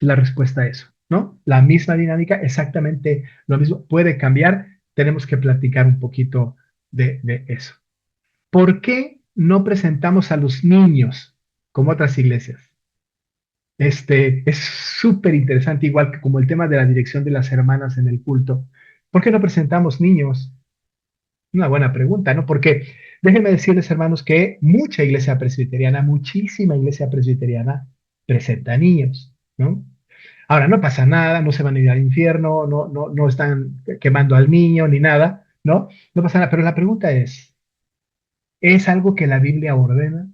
a eso, ¿no? La misma dinámica, exactamente lo mismo, puede cambiar, tenemos que platicar un poquito de eso. ¿Por qué no presentamos a los niños como otras iglesias? Es súper interesante, igual que como el tema de la dirección de las hermanas en el culto. ¿Por qué no presentamos niños? Una buena pregunta, ¿no? Porque déjenme decirles, hermanos, que mucha iglesia presbiteriana, muchísima iglesia presbiteriana presenta niños, ¿no? Ahora, no pasa nada, no se van a ir al infierno, no están quemando al niño ni nada, ¿no? No pasa nada, pero la pregunta ¿es algo que la Biblia ordena?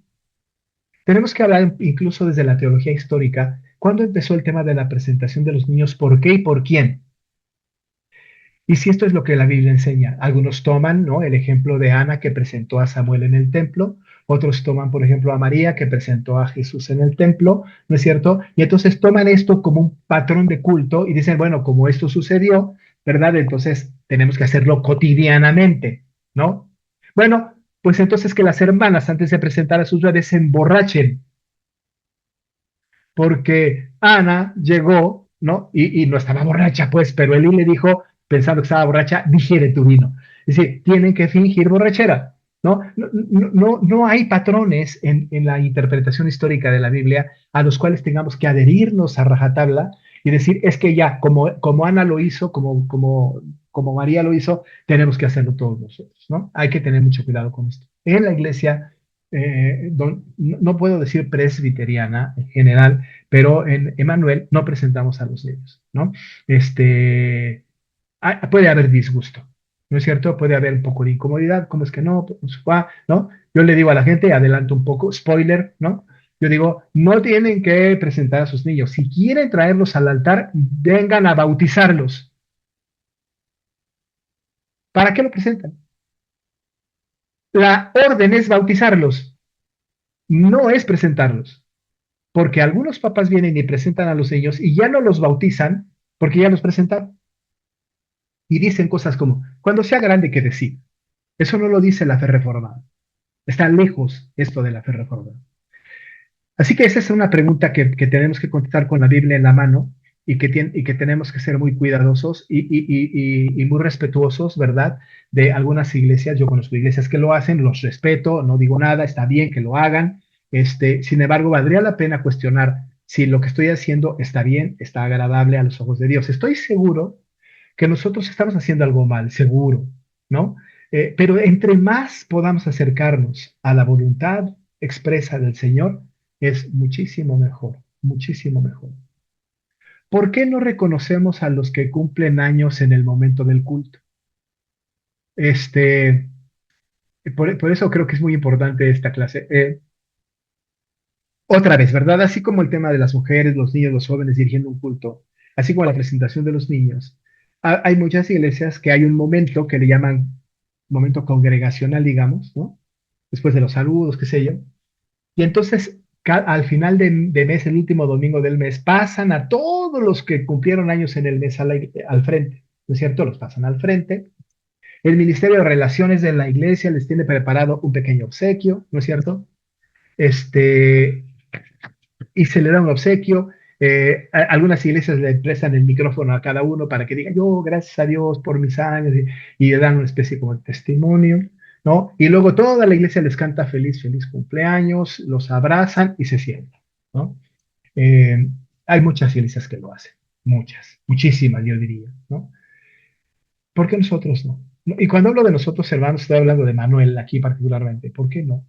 Tenemos que hablar incluso desde la teología histórica. ¿Cuándo empezó el tema de la presentación de los niños? ¿Por qué y por quién? Y si esto es lo que la Biblia enseña, algunos toman, ¿no? El ejemplo de Ana que presentó a Samuel en el templo, otros toman, por ejemplo, a María que presentó a Jesús en el templo, ¿no es cierto? Y entonces toman esto como un patrón de culto y dicen, bueno, como esto sucedió, ¿verdad? Entonces tenemos que hacerlo cotidianamente, ¿no? Bueno, pues entonces que las hermanas antes de presentar a sus bebés se emborrachen, porque Ana llegó, ¿no? Y no estaba borracha, pues, pero Elí le dijo, pensando que estaba borracha, digiere tu vino. Es decir, tienen que fingir borrachera, ¿no? No hay patrones en la interpretación histórica de la Biblia a los cuales tengamos que adherirnos a rajatabla y decir, es que ya, como Ana lo hizo, como María lo hizo, tenemos que hacerlo todos nosotros, ¿no? Hay que tener mucho cuidado con esto. En la iglesia, no puedo decir presbiteriana en general, pero en Emanuel no presentamos a los niños, ¿no? Puede haber disgusto, ¿no es cierto? Puede haber un poco de incomodidad, ¿cómo es que no? Pues, ¿no? Yo le digo a la gente, adelanto un poco, spoiler, ¿no? Yo digo, no tienen que presentar a sus niños. Si quieren traerlos al altar, vengan a bautizarlos. ¿Para qué lo presentan? La orden es bautizarlos, no es presentarlos. Porque algunos papás vienen y presentan a los niños y ya no los bautizan porque ya los presentaron. Y dicen cosas como, cuando sea grande que decida. Eso no lo dice la fe reformada. Está lejos esto de la fe reformada. Así que esa es una pregunta que tenemos que contestar con la Biblia en la mano y que tenemos que ser muy cuidadosos y muy respetuosos, ¿verdad? De algunas iglesias. Yo conozco iglesias que lo hacen, los respeto, no digo nada, está bien que lo hagan. Sin embargo, valdría la pena cuestionar si lo que estoy haciendo está bien, está agradable a los ojos de Dios. Estoy seguro que nosotros estamos haciendo algo mal, seguro, ¿no? Pero entre más podamos acercarnos a la voluntad expresa del Señor, es muchísimo mejor, muchísimo mejor. ¿Por qué no reconocemos a los que cumplen años en el momento del culto? Este, por eso creo que es muy importante esta clase. Otra vez, ¿verdad? Así como el tema de las mujeres, los niños, los jóvenes dirigiendo un culto, así como la presentación de los niños, hay muchas iglesias que hay un momento que le llaman momento congregacional, digamos, ¿no? Después de los saludos, qué sé yo. Y entonces, al final de mes, el último domingo del mes, pasan a todos los que cumplieron años en el mes al frente, ¿no es cierto? Los pasan al frente. El Ministerio de Relaciones de la iglesia les tiene preparado un pequeño obsequio, ¿no es cierto? Este, y se le da un obsequio. Algunas iglesias le prestan el micrófono a cada uno para que diga, yo, gracias a Dios por mis años, y le dan una especie como de testimonio, ¿no? Y luego toda la iglesia les canta feliz, feliz cumpleaños, los abrazan y se sientan, ¿no? Eh, Hay muchas iglesias que lo hacen, muchas, muchísimas, yo diría, ¿no? ¿Por qué nosotros no? Y cuando hablo de nosotros, hermanos, estoy hablando de Manuel aquí particularmente. ¿Por qué no?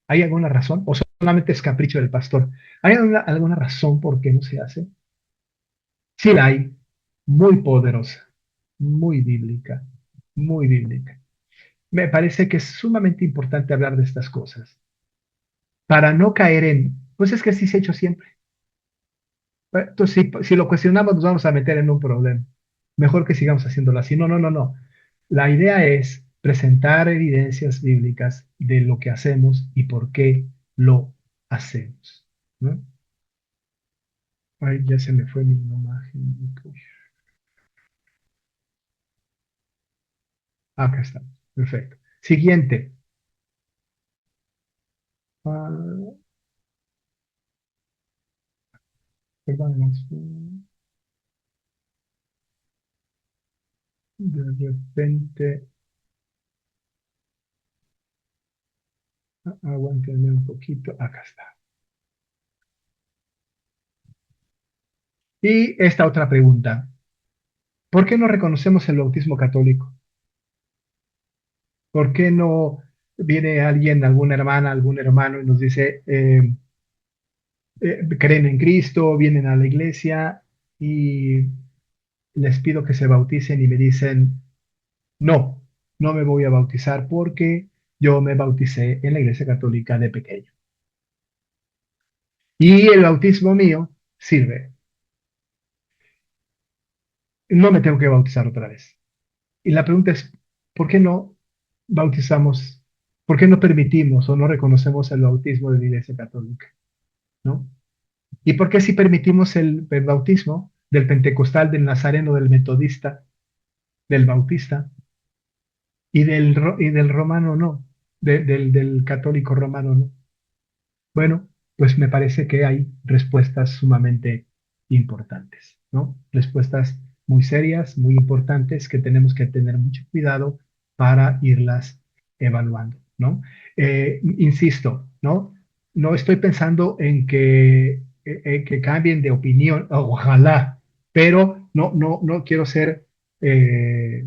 ¿Hay alguna razón? ¿O solamente es capricho del pastor? ¿Hay alguna razón por qué no se hace? Sí la hay, muy poderosa, muy bíblica, muy bíblica. Me parece que es sumamente importante hablar de estas cosas para no caer pues es que así se ha hecho siempre. Entonces, si lo cuestionamos, nos vamos a meter en un problema. Mejor que sigamos haciéndolo así. No, no, no, no. La idea es presentar evidencias bíblicas de lo que hacemos y por qué lo hacemos, ¿no? Ay, ya se me fue mi imagen. Acá está. Perfecto. Siguiente. Ah, perdón, de repente, aguántenme un poquito. Acá está. Y esta otra pregunta. ¿Por qué no reconocemos el bautismo católico? ¿Por qué no viene alguien, alguna hermana, algún hermano y nos dice, creen en Cristo, vienen a la iglesia y les pido que se bauticen y me dicen, no, no me voy a bautizar porque yo me bauticé en la iglesia católica de pequeño? Y el bautismo mío sirve. No me tengo que bautizar otra vez. Y la pregunta es, ¿por qué no bautizamos? ¿Por qué no permitimos o no reconocemos el bautismo de la iglesia católica? ¿No? ¿Y por qué si permitimos el bautismo del pentecostal, del nazareno, del metodista, del bautista y del romano no? Del católico romano no. Bueno, pues me parece que hay respuestas sumamente importantes, ¿no? Respuestas muy serias, muy importantes que tenemos que tener mucho cuidado para irlas evaluando, ¿no? Insisto, ¿no? No estoy pensando en que cambien de opinión, ojalá, pero no quiero ser eh,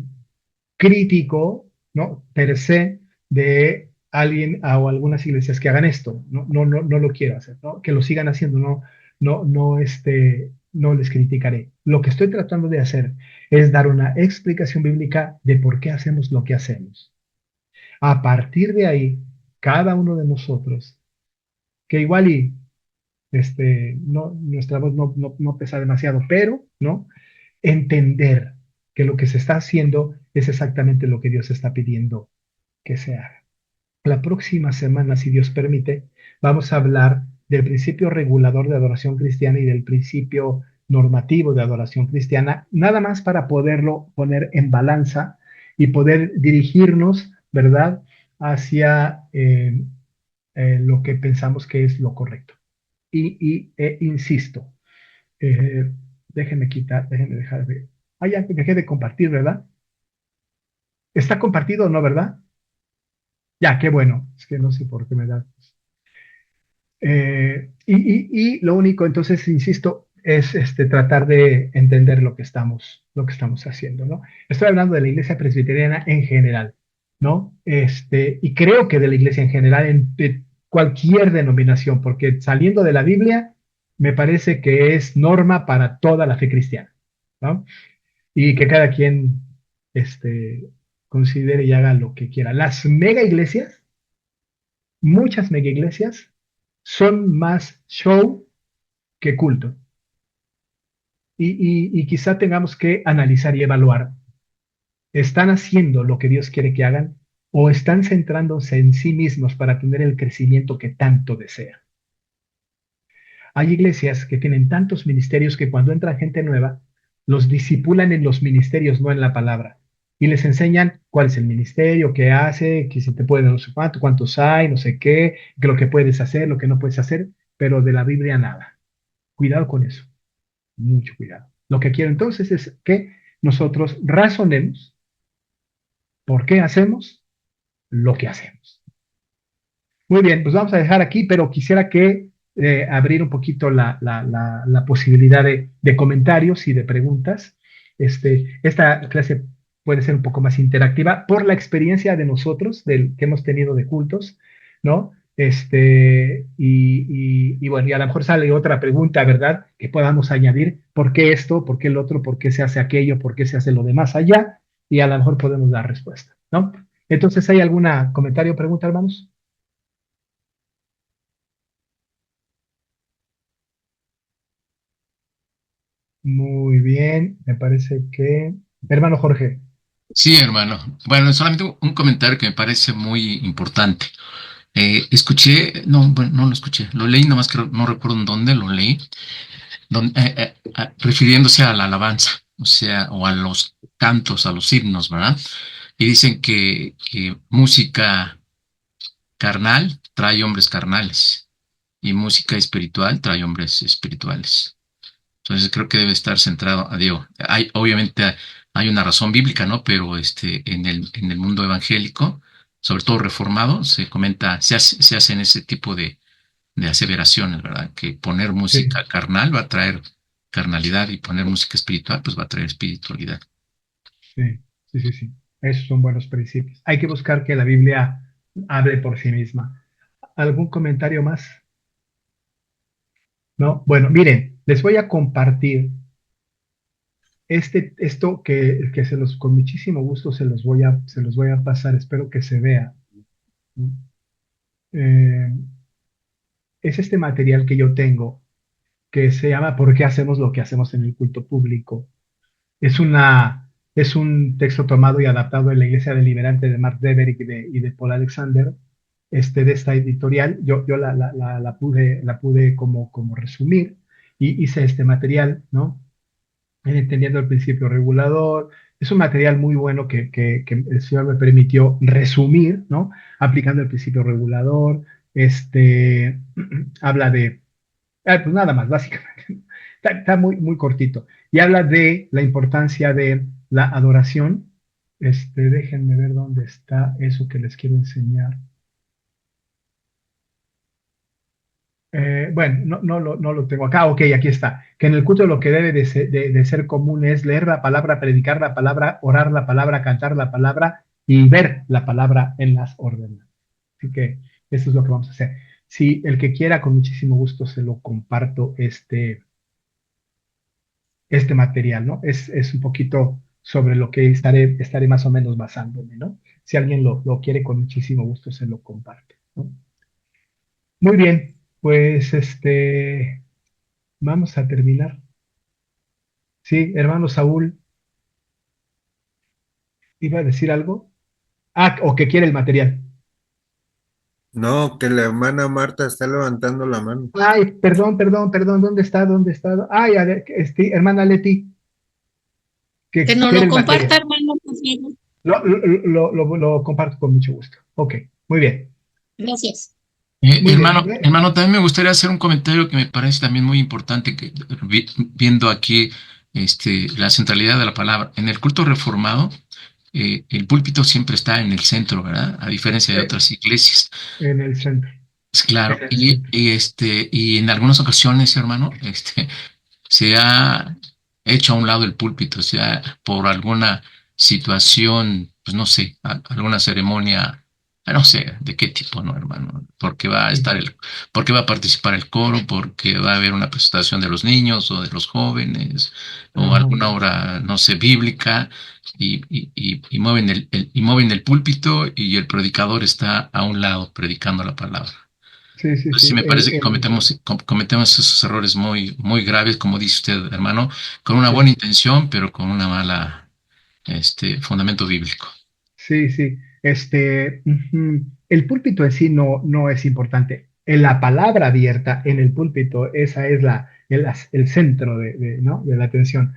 crítico, ¿no? Per se de alguien o algunas iglesias que hagan esto. No lo quiero hacer, ¿no? Que lo sigan haciendo, no les criticaré. Lo que estoy tratando de hacer es dar una explicación bíblica de por qué hacemos lo que hacemos. A partir de ahí, cada uno de nosotros, que igual y nuestra voz no pesa demasiado, pero, ¿no? Entender que lo que se está haciendo es exactamente lo que Dios está pidiendo que se haga. La próxima semana, si Dios permite, vamos a hablar del principio regulador de adoración cristiana y del principio normativo de adoración cristiana, nada más para poderlo poner en balanza y poder dirigirnos, ¿verdad?, hacia lo que pensamos que es lo correcto. Insisto, eh, déjenme dejar de... Ah, ya dejé de compartir, ¿verdad? ¿Está compartido o no, verdad? Ya, qué bueno. Es que no sé por qué me da. Y lo único, entonces, insisto, es tratar de entender lo que estamos haciendo, ¿no? Estoy hablando de la iglesia presbiteriana en general, ¿no? Y creo que de la iglesia en general, de cualquier denominación, porque saliendo de la Biblia, me parece que es norma para toda la fe cristiana, ¿no? Y que cada quien, considere y haga lo que quiera. Las mega iglesias, muchas mega iglesias, son más show que culto. Y quizá tengamos que analizar y evaluar. ¿Están haciendo lo que Dios quiere que hagan o están centrándose en sí mismos para tener el crecimiento que tanto desean? Hay iglesias que tienen tantos ministerios que cuando entra gente nueva, los disipulan en los ministerios, no en la palabra. Y les enseñan cuál es el ministerio, qué hace, que si te pueden, no sé cuánto, cuántos hay, no sé qué, que lo que puedes hacer, lo que no puedes hacer, pero de la Biblia nada. Cuidado con eso. mucho cuidado. Lo que quiero entonces es que nosotros razonemos por qué hacemos lo que hacemos. Muy bien, pues vamos a dejar aquí, pero quisiera que abrir un poquito la posibilidad de comentarios y de preguntas. Esta clase puede ser un poco más interactiva por la experiencia de nosotros, que hemos tenido de cultos, ¿no? Y bueno, y a lo mejor sale otra pregunta, ¿verdad? Que podamos añadir, ¿por qué esto? ¿Por qué el otro? ¿Por qué se hace aquello? ¿Por qué se hace lo demás allá? Y a lo mejor podemos dar respuesta, ¿no? Entonces, ¿hay algún comentario o pregunta, hermanos? Muy bien, me parece que... Hermano Jorge, Sí, hermano. Bueno, solamente un comentario que me parece muy importante. Escuché, no, bueno, no lo escuché, lo leí, nomás que no recuerdo en dónde lo leí, refiriéndose a la alabanza, o sea, o a los cantos, a los himnos, ¿verdad? Y dicen que música carnal trae hombres carnales y música espiritual trae hombres espirituales. Entonces creo que debe estar centrado a Dios. Obviamente hay una razón bíblica, ¿no? Pero en el mundo evangélico, sobre todo reformado, se comenta, se hacen ese tipo de aseveraciones, ¿verdad? Que poner sí, música carnal va a traer carnalidad y poner música espiritual, pues va a traer espiritualidad. sí, sí, sí, sí. Esos son buenos principios. Hay que buscar que la Biblia hable por sí misma. ¿Algún comentario más? ¿No? Bueno, miren, les voy a compartir esto que con muchísimo gusto se los voy a pasar. Espero que se vea. Eh, es este material que yo tengo que se llama ¿Por qué hacemos lo que hacemos en el culto público? Es un texto tomado y adaptado de la Iglesia Deliberante de Mark Dever y de Paul Alexander, de esta editorial. Yo la pude como resumir y hice este material, ¿no? Entendiendo el principio regulador. Es un material muy bueno que el Señor me permitió resumir, ¿no? Aplicando el principio regulador. Habla de pues nada más, básicamente. Está muy cortito. Y habla de la importancia de la adoración. Déjenme ver dónde está eso que les quiero enseñar. Bueno, no lo tengo acá. Ok, aquí está. Que en el culto lo que debe de ser común es leer la palabra, predicar la palabra, orar la palabra, cantar la palabra y ver la palabra en las órdenes. Así que eso es lo que vamos a hacer. Si el que quiera, con muchísimo gusto se lo comparto este material, ¿no? Es un poquito sobre lo que estaré más o menos basándome, ¿no? Si alguien lo quiere, con muchísimo gusto se lo comparte, ¿no? Muy bien, pues vamos a terminar. Sí, hermano Saúl, ¿iba a decir algo? Ah, o que quiere el material. No, que la hermana Marta está levantando la mano. Ay, perdón, ¿dónde está? ¿Dónde está? Ay, hermana Leti, que Que nos quiere lo el comparta, material. hermano. Pues, bien. Lo comparto con mucho gusto. Ok, muy bien, Gracias. muy bien. Hermano, también me gustaría hacer un comentario que me parece también muy importante, viendo aquí la centralidad de la palabra. En el culto reformado, el púlpito siempre está en el centro, ¿verdad? A diferencia de otras iglesias. En el centro. Es claro, En el centro. y en algunas ocasiones, hermano, se ha hecho a un lado el púlpito, sea por alguna situación, pues no sé, alguna ceremonia, no sé de qué tipo, ¿no, hermano? Porque va a participar el coro, porque va a haber una presentación de los niños o de los jóvenes, o Ajá. alguna obra, no sé, bíblica, y mueven y mueven el púlpito y el predicador está a un lado predicando la palabra. Sí, sí, Sí, sí. me parece que cometemos esos errores muy, muy graves, como dice usted, hermano, con una buena Sí, intención, pero con una mala, fundamento bíblico. sí, sí. El púlpito en sí no es importante. En la palabra abierta en el púlpito, esa es el centro ¿no? de la atención.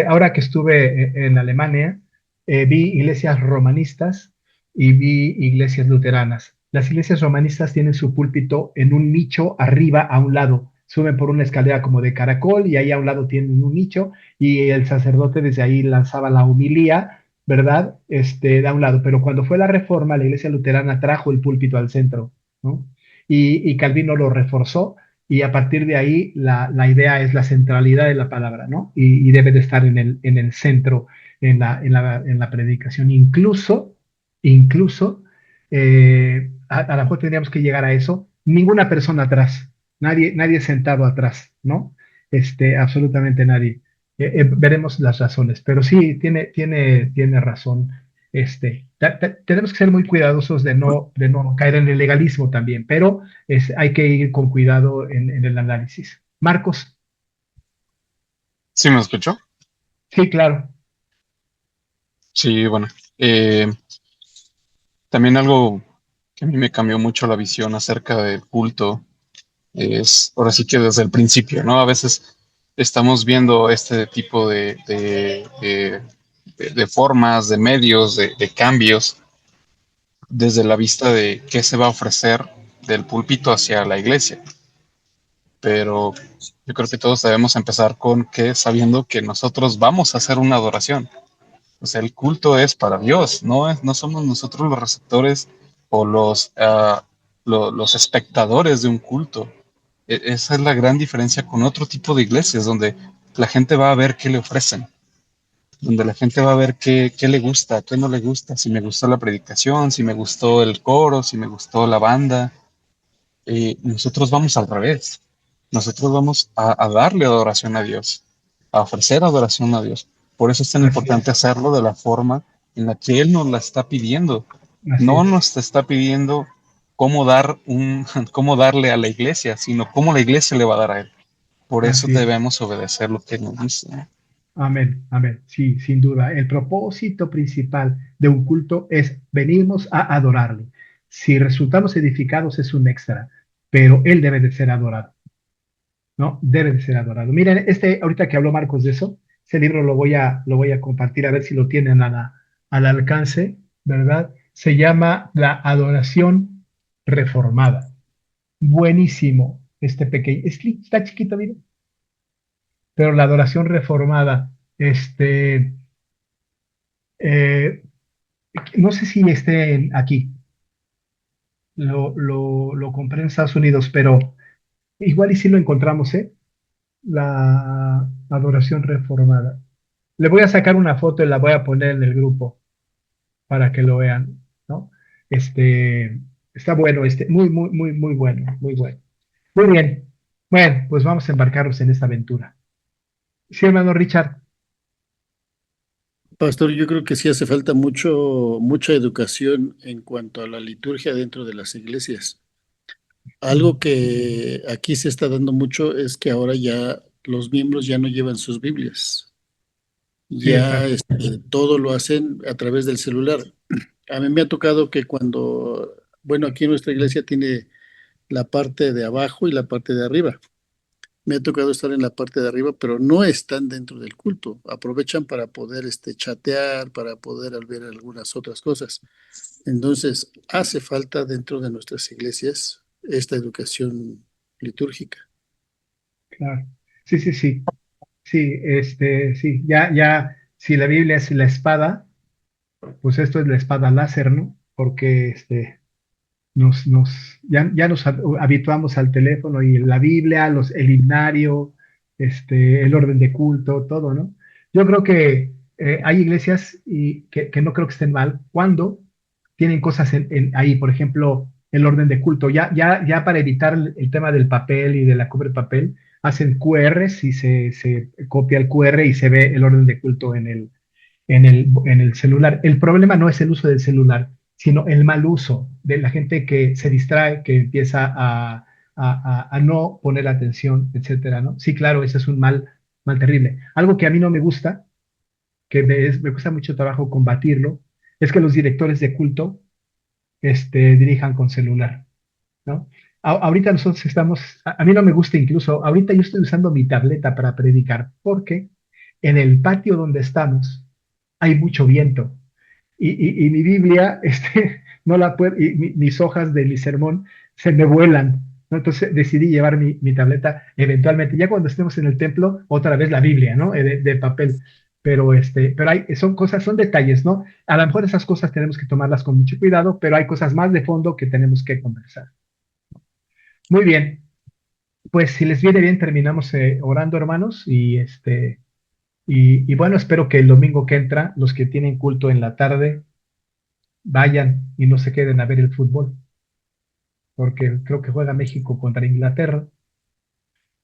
Ahora que estuve en Alemania, vi iglesias romanistas y vi iglesias luteranas. Las iglesias romanistas tienen su púlpito en un nicho arriba a un lado, suben por una escalera como de caracol y ahí a un lado tienen un nicho y el sacerdote desde ahí lanzaba la homilía, ¿verdad? De un lado, pero cuando fue la reforma, la iglesia luterana trajo el púlpito al centro, ¿no? Y Calvino lo reforzó y a partir de ahí la idea es la centralidad de la palabra, ¿no? Y debe de estar en el centro, en la predicación. Incluso, a lo mejor tendríamos que llegar a eso, ninguna persona atrás, nadie sentado atrás, ¿no? Absolutamente nadie. Veremos las razones, pero sí, tiene razón. Tenemos que ser muy cuidadosos de no caer en el legalismo también, pero hay que ir con cuidado en el análisis. Marcos, ¿Sí me escuchó? sí, claro. Sí, bueno. También algo que a mí me cambió mucho la visión acerca del culto es, ahora sí que desde el principio, ¿no? A veces estamos viendo este tipo de formas, de medios, de cambios, desde la vista de qué se va a ofrecer del púlpito hacia la iglesia. Pero yo creo que todos debemos empezar con que sabiendo que nosotros vamos a hacer una adoración. O sea, el culto es para Dios, no somos nosotros los receptores o los espectadores de un culto. Esa es la gran diferencia con otro tipo de iglesias, donde la gente va a ver qué le ofrecen, donde la gente va a ver qué le gusta, qué no le gusta, si me gustó la predicación, si me gustó el coro, si me gustó la banda. Nosotros vamos al revés. Nosotros vamos a darle adoración a Dios, a ofrecer adoración a Dios. Por eso es tan importante hacerlo de la forma en la que Él nos la está pidiendo. No nos está pidiendo cómo darle a la iglesia, sino cómo la iglesia le va a dar a Él. Por eso debemos obedecer lo que Él nos dice. Amén, amén. Sí, sin duda. El propósito principal de un culto es venimos a adorarle. Si resultamos edificados es un extra, pero Él debe de ser adorado, ¿no? Debe de ser adorado. Miren, ahorita que habló Marcos de eso, ese libro lo voy a compartir a ver si lo tienen al alcance, ¿verdad? Se llama La Adoración Reformada. Buenísimo, pequeño. Está chiquito, miren. Pero la adoración reformada, no sé si esté aquí. Lo compré en Estados Unidos, pero igual y si lo encontramos, ¿eh? La adoración reformada. Le voy a sacar una foto y la voy a poner en el grupo para que lo vean, ¿no? Está bueno, muy, muy, muy, muy bueno, muy bueno. Muy bien. Bueno, pues vamos a embarcarnos en esta aventura. Sí, hermano Richard. Pastor, yo creo que sí hace falta mucha educación en cuanto a la liturgia dentro de las iglesias. Algo que aquí se está dando mucho es que ahora ya los miembros ya no llevan sus Biblias. Ya todo lo hacen a través del celular. A mí me ha tocado que bueno, aquí nuestra iglesia tiene la parte de abajo y la parte de arriba. Me ha tocado estar en la parte de arriba, pero no están dentro del culto. Aprovechan para poder chatear, para poder ver algunas otras cosas. Entonces, hace falta dentro de nuestras iglesias esta educación litúrgica. Claro. Sí, sí, sí. Sí, sí. Si la Biblia es la espada, pues esto es la espada láser, ¿no? Porque ya nos habituamos al teléfono y la Biblia, el himnario, el orden de culto, todo, ¿no? Yo creo que hay iglesias que no creo que estén mal cuando tienen cosas ahí, por ejemplo, el orden de culto. Ya para evitar el tema del papel y de la cobre papel, hacen QRs y se copia el QR y se ve el orden de culto en el celular. El problema no es el uso del celular, sino el mal uso de la gente que se distrae, que empieza a no poner atención, etcétera, ¿no? Sí, claro, ese es un mal terrible. Algo que a mí no me gusta, que me cuesta mucho trabajo combatirlo, es que los directores de culto dirijan con celular, ¿no? Ahorita nosotros a mí no me gusta incluso, ahorita yo estoy usando mi tableta para predicar, porque en el patio donde estamos hay mucho viento y mi Biblia, no la puedo, mis hojas de mi sermón se me vuelan, ¿no? Entonces decidí llevar mi tableta eventualmente, ya cuando estemos en el templo, otra vez la Biblia, ¿no? De papel. Pero son cosas, son detalles, ¿no? A lo mejor esas cosas tenemos que tomarlas con mucho cuidado, pero hay cosas más de fondo que tenemos que conversar. Muy bien, pues si les viene bien, terminamos orando, hermanos, y bueno, espero que el domingo que entra, los que tienen culto en la tarde, vayan y no se queden a ver el fútbol, porque creo que juega México contra Inglaterra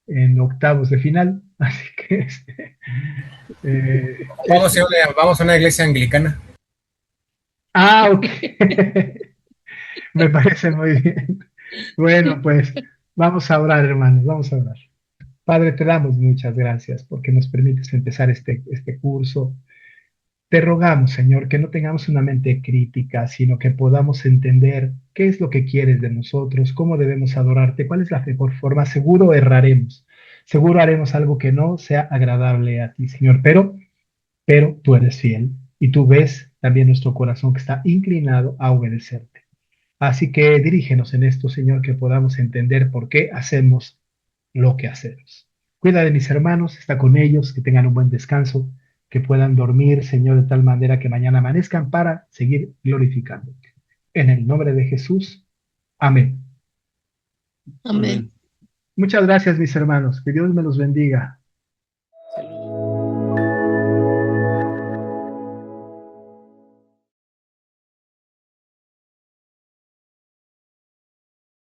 en octavos de final, así que Vamos a una iglesia anglicana. ok, me parece muy bien. Bueno, pues vamos a orar, hermanos, vamos a orar. Padre, te damos muchas gracias porque nos permites empezar este curso. Te rogamos, Señor, que no tengamos una mente crítica, sino que podamos entender qué es lo que quieres de nosotros, cómo debemos adorarte, cuál es la mejor forma. Seguro erraremos, seguro haremos algo que no sea agradable a ti, Señor, pero tú eres fiel y tú ves también nuestro corazón que está inclinado a obedecerte. Así que dirígenos en esto, Señor, que podamos entender por qué hacemos lo que hacemos. Cuida de mis hermanos, está con ellos, que tengan un buen descanso, que puedan dormir, Señor, de tal manera que mañana amanezcan para seguir glorificándote. En el nombre de Jesús, amén. Amén. Muchas gracias, mis hermanos. Que Dios me los bendiga.